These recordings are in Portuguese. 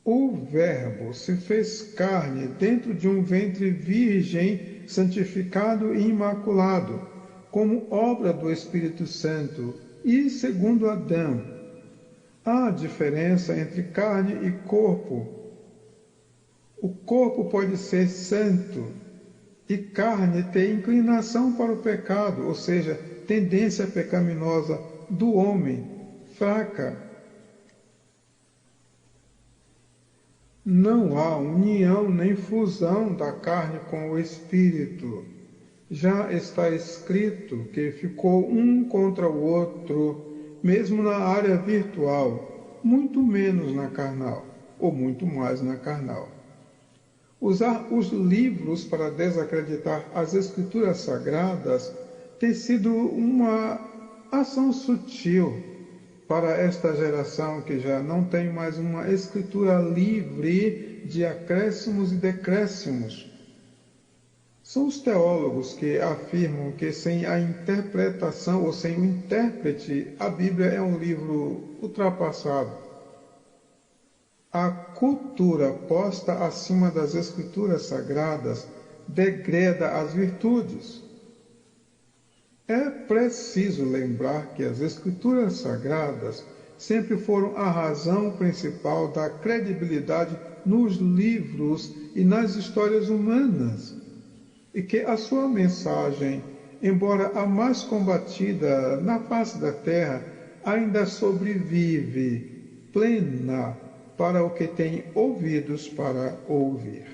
O Verbo se fez carne dentro de um ventre virgem, santificado e imaculado, como obra do Espírito Santo, e segundo Adão. Há diferença entre carne e corpo. O corpo pode ser santo e carne ter inclinação para o pecado, ou seja, tendência pecaminosa do homem, fraca. Não há união nem fusão da carne com o espírito. Já está escrito que ficou um contra o outro, mesmo na área virtual, muito menos na carnal, ou muito mais na carnal. Usar os livros para desacreditar as escrituras sagradas tem sido uma ação sutil para esta geração que já não tem mais uma escritura livre de acréscimos e decréscimos. São os teólogos que afirmam que sem a interpretação ou sem o intérprete, a Bíblia é um livro ultrapassado. A cultura posta acima das escrituras sagradas degreda as virtudes. É preciso lembrar que as escrituras sagradas sempre foram a razão principal da credibilidade nos livros e nas histórias humanas, e que a sua mensagem, embora a mais combatida na face da terra, ainda sobrevive, plena, para o que tem ouvidos para ouvir.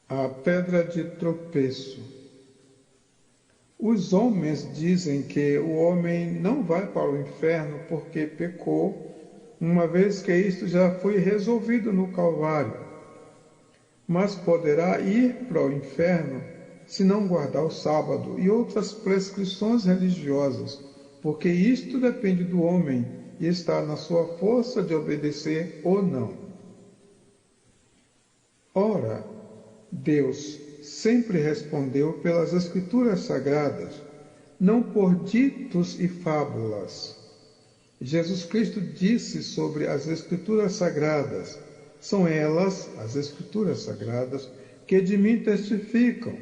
A pedra de tropeço. Os homens dizem que o homem não vai para o inferno porque pecou, uma vez que isto já foi resolvido no Calvário, mas poderá ir para o inferno se não guardar o sábado e outras prescrições religiosas, porque isto depende do homem e está na sua força de obedecer ou não. Ora, Deus sempre respondeu pelas Escrituras Sagradas, não por ditos e fábulas. Jesus Cristo disse sobre as Escrituras Sagradas: são elas, as Escrituras Sagradas, que de mim testificam.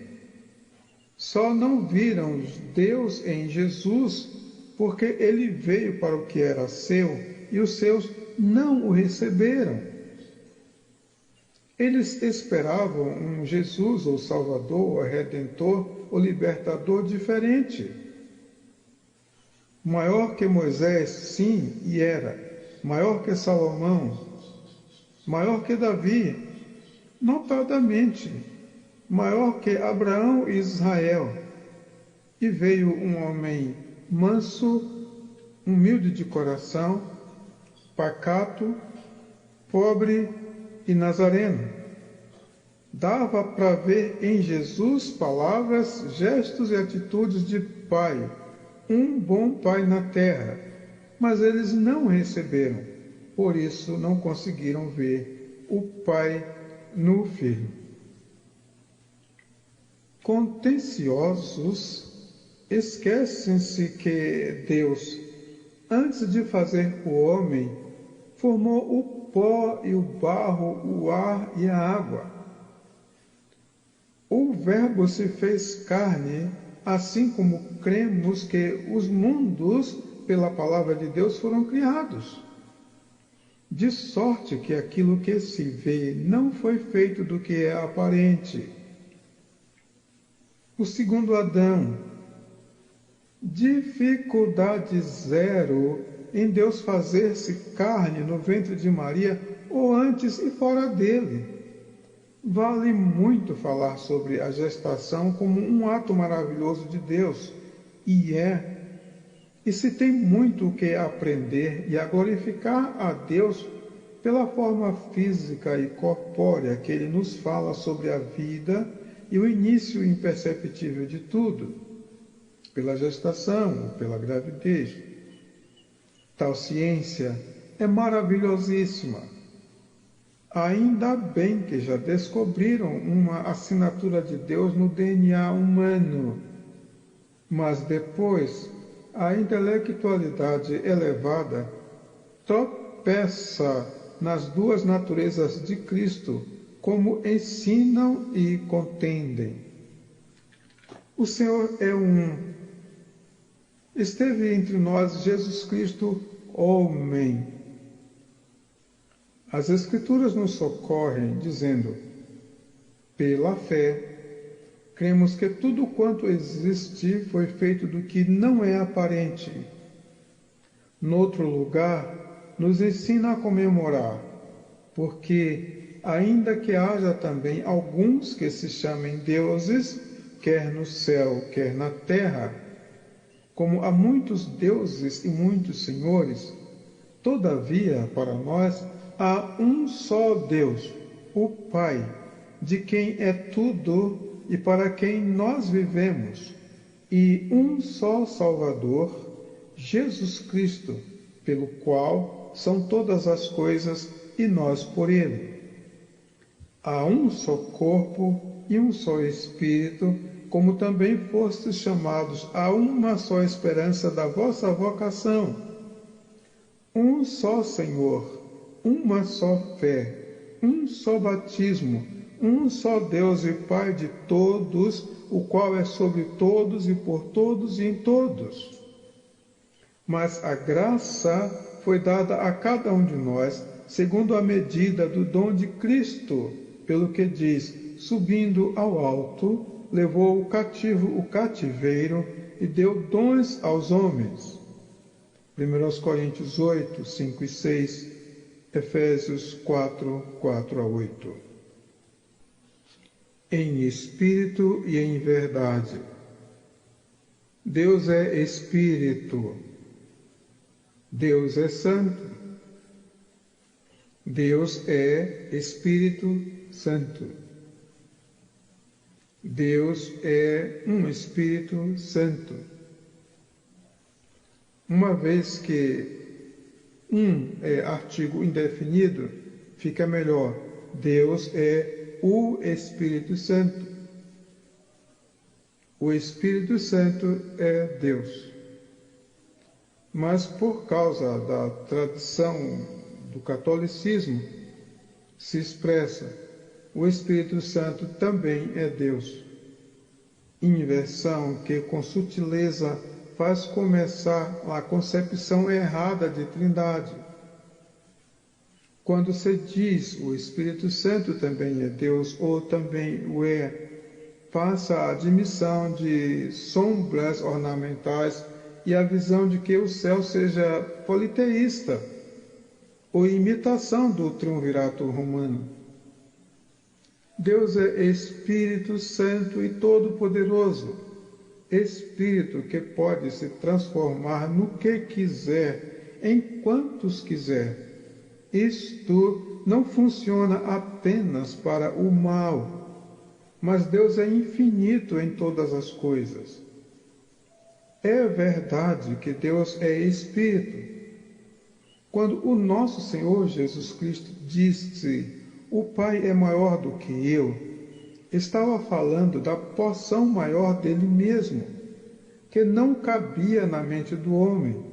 Só não viram Deus em Jesus, porque ele veio para o que era seu e os seus não o receberam. Eles esperavam um Jesus ou Salvador, ou Redentor, ou Libertador diferente. Maior que Moisés, sim, e era. Maior que Salomão. Maior que Davi, notadamente. Maior que Abraão e Israel. E veio um homem manso, humilde de coração, pacato, pobre e nazareno. Dava para ver em Jesus palavras, gestos e atitudes de pai, um bom pai na terra, mas eles não receberam, por isso não conseguiram ver o pai no filho. Contenciosos, esquecem-se que Deus, antes de fazer o homem, formou o pó e o barro, o ar e a água. O Verbo se fez carne, assim como cremos que os mundos, pela palavra de Deus, foram criados. De sorte que aquilo que se vê não foi feito do que é aparente. O segundo Adão. Dificuldade zero em Deus fazer-se carne no ventre de Maria, ou antes e fora dele. Vale muito falar sobre a gestação como um ato maravilhoso de Deus, e é. E se tem muito o que aprender e a glorificar a Deus pela forma física e corpórea que ele nos fala sobre a vida e o início imperceptível de tudo, pela gestação ou pela gravidez. Tal ciência é maravilhosíssima. Ainda bem que já descobriram uma assinatura de Deus no DNA humano. Mas depois, a intelectualidade elevada tropeça nas duas naturezas de Cristo, como ensinam e contendem. O Senhor é um. Esteve entre nós Jesus Cristo, homem. As Escrituras nos socorrem, dizendo: pela fé, cremos que tudo quanto existe foi feito do que não é aparente. Noutro lugar, nos ensina a comemorar, porque, ainda que haja também alguns que se chamem deuses, quer no céu, quer na terra, como há muitos deuses e muitos senhores, todavia, para nós, há um só Deus, o Pai, de quem é tudo e para quem nós vivemos, e um só Salvador, Jesus Cristo, pelo qual são todas as coisas e nós por ele. Há um só corpo e um só Espírito, como também fostes chamados a uma só esperança da vossa vocação. Um só Senhor, uma só fé, um só batismo, um só Deus e Pai de todos, o qual é sobre todos e por todos e em todos. Mas a graça foi dada a cada um de nós, segundo a medida do dom de Cristo, pelo que diz: subindo ao alto, levou o cativo o cativeiro e deu dons aos homens. 1 Coríntios 8, 5 e 6, Efésios 4, 4 a 8. Em espírito e em verdade. Deus é espírito. Deus é santo. Deus é Espírito Santo. Deus é um Espírito Santo. Uma vez que um é artigo indefinido, fica melhor. Deus é o Espírito Santo. O Espírito Santo é Deus. Mas por causa da tradição do catolicismo, se expressa: o Espírito Santo também é Deus. Inversão que com sutileza faz começar a concepção errada de Trindade. Quando se diz o Espírito Santo também é Deus ou também o é, passa a admissão de sombras ornamentais e a visão de que o céu seja politeísta ou imitação do triunvirato romano. Deus é Espírito Santo e Todo-Poderoso, Espírito que pode se transformar no que quiser, em quantos quiser. Isto não funciona apenas para o mal, mas Deus é infinito em todas as coisas. É verdade que Deus é Espírito. Quando o nosso Senhor Jesus Cristo disse: o Pai é maior do que eu, estava falando da porção maior dele mesmo, que não cabia na mente do homem.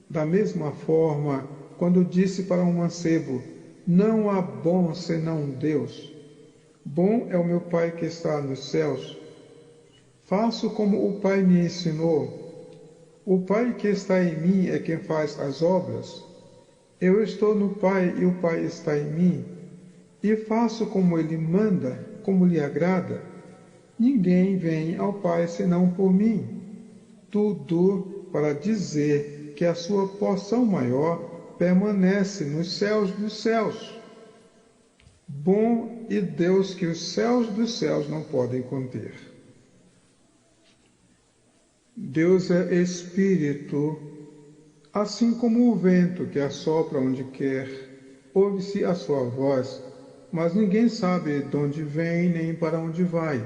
Da mesma forma, quando disse para um mancebo: não há bom senão Deus. Bom é o meu Pai que está nos céus. Faço como o Pai me ensinou. O Pai que está em mim é quem faz as obras. Eu estou no Pai e o Pai está em mim. E faço como Ele manda, como lhe agrada. Ninguém vem ao Pai senão por mim. Tudo para dizer que a sua porção maior permanece nos céus dos céus. Bom e Deus que os céus dos céus não podem conter. Deus é Espírito, assim como o vento que assopra onde quer. Ouve-se a sua voz, mas ninguém sabe de onde vem nem para onde vai.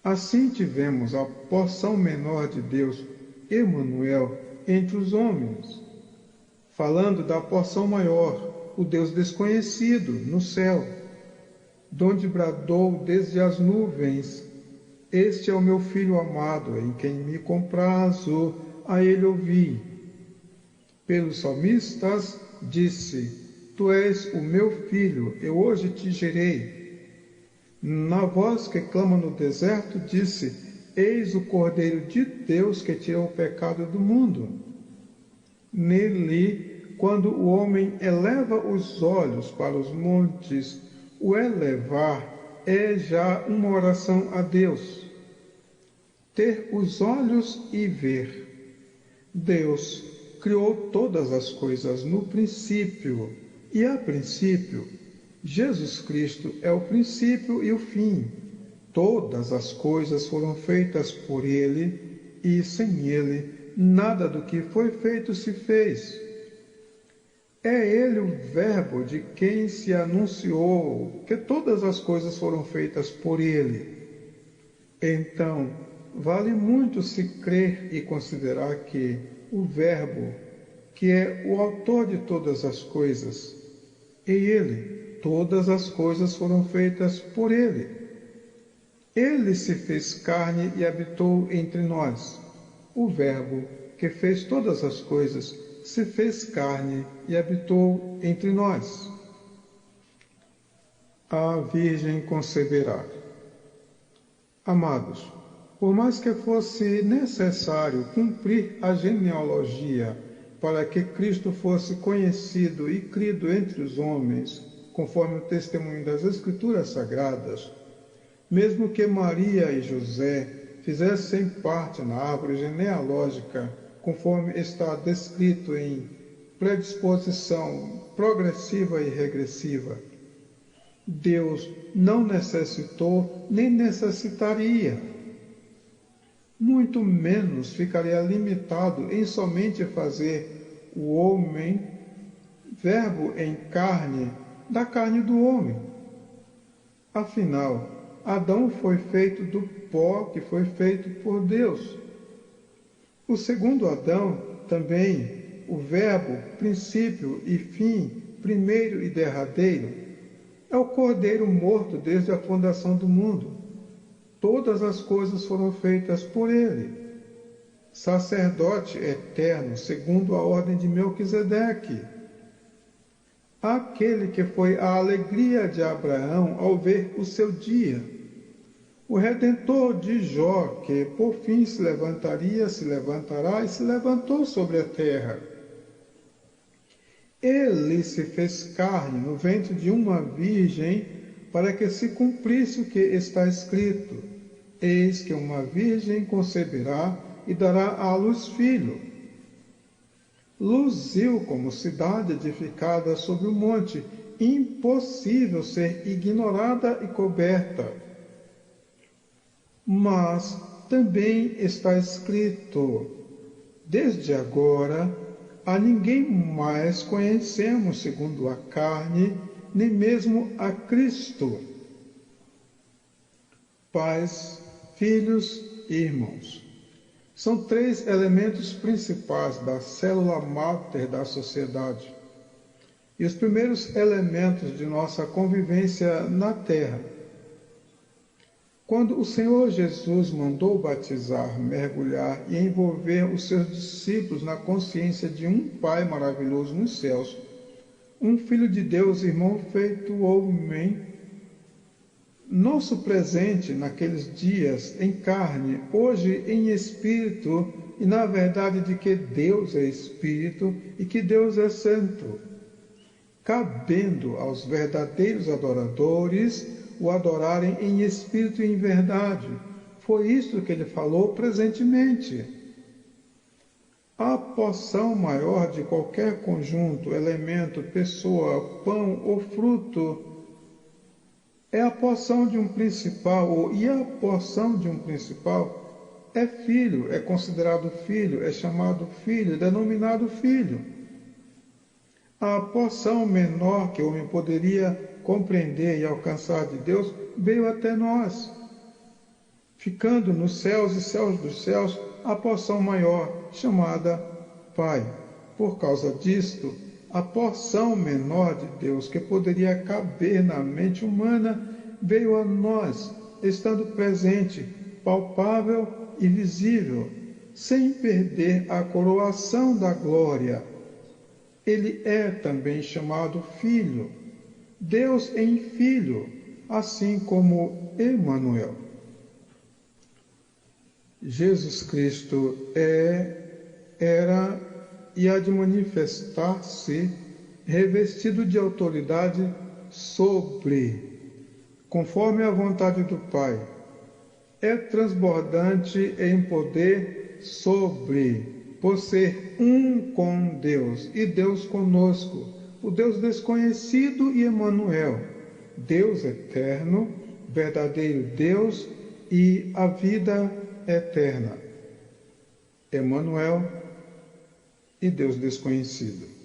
Assim tivemos a porção menor de Deus, Emanuel, entre os homens, falando da porção maior, o Deus desconhecido, no céu, donde bradou desde as nuvens: este é o meu Filho amado, em quem me comprazo, a ele ouvi. Pelos salmistas, disse: Tu és o meu filho, eu hoje te gerei. Na voz que clama no deserto, disse: Eis o Cordeiro de Deus que tira o pecado do mundo. Nele, quando o homem eleva os olhos para os montes, o elevar é já uma oração a Deus. Ter os olhos e ver. Deus criou todas as coisas no princípio, e a princípio, Jesus Cristo é o princípio e o fim. Todas as coisas foram feitas por Ele, e sem Ele, nada do que foi feito se fez. É Ele o Verbo de quem se anunciou que todas as coisas foram feitas por Ele. Então, vale muito se crer e considerar que o Verbo, que é o autor de todas as coisas, e Ele, todas as coisas foram feitas por Ele. Ele se fez carne e habitou entre nós. O Verbo, que fez todas as coisas, se fez carne e habitou entre nós. A Virgem conceberá. Amados, por mais que fosse necessário cumprir a genealogia para que Cristo fosse conhecido e crido entre os homens, conforme o testemunho das Escrituras Sagradas, mesmo que Maria e José fizessem parte na árvore genealógica, conforme está descrito em predisposição progressiva e regressiva, Deus não necessitou nem necessitaria. Muito menos ficaria limitado em somente fazer o homem, verbo em carne, da carne do homem. Afinal, Adão foi feito do pó que foi feito por Deus. O segundo Adão, também, o verbo, princípio e fim, primeiro e derradeiro, é o Cordeiro morto desde a fundação do mundo. Todas as coisas foram feitas por ele. Sacerdote eterno, segundo a ordem de Melquisedeque. Aquele que foi a alegria de Abraão ao ver o seu dia. O Redentor de Jó, que por fim se levantaria, se levantará e se levantou sobre a terra. Ele se fez carne no ventre de uma virgem para que se cumprisse o que está escrito. Eis que uma virgem conceberá e dará à luz filho. Luziu como cidade edificada sobre o monte, impossível ser ignorada e coberta. Mas também está escrito: desde agora a ninguém mais conhecemos segundo a carne, nem mesmo a Cristo. Pais, filhos e irmãos. São três elementos principais da célula máter da sociedade e os primeiros elementos de nossa convivência na Terra. Quando o Senhor Jesus mandou batizar, mergulhar e envolver os seus discípulos na consciência de um Pai maravilhoso nos céus, um Filho de Deus, irmão feito homem, nosso presente naqueles dias em carne, hoje em espírito, e na verdade de que Deus é espírito e que Deus é santo, cabendo aos verdadeiros adoradores o adorarem em espírito e em verdade. Foi isto que ele falou presentemente. A porção maior de qualquer conjunto, elemento, pessoa, pão ou fruto é a porção de um principal, e a porção de um principal é filho, é considerado filho, é chamado filho, é denominado filho. A porção menor que o homem poderia compreender e alcançar de Deus veio até nós, ficando nos céus e céus dos céus a porção maior, chamada Pai. Por causa disto, a porção menor de Deus que poderia caber na mente humana veio a nós, estando presente, palpável e visível, sem perder a coroação da glória, Ele é também chamado Filho, Deus em Filho, assim como Emanuel. Jesus Cristo era e há de manifestar-se revestido de autoridade sobre, conforme a vontade do Pai. É transbordante em poder sobre, por ser um com Deus e Deus conosco, o Deus desconhecido e Emanuel, Deus eterno, verdadeiro Deus e a vida eterna. Emanuel e Deus desconhecido.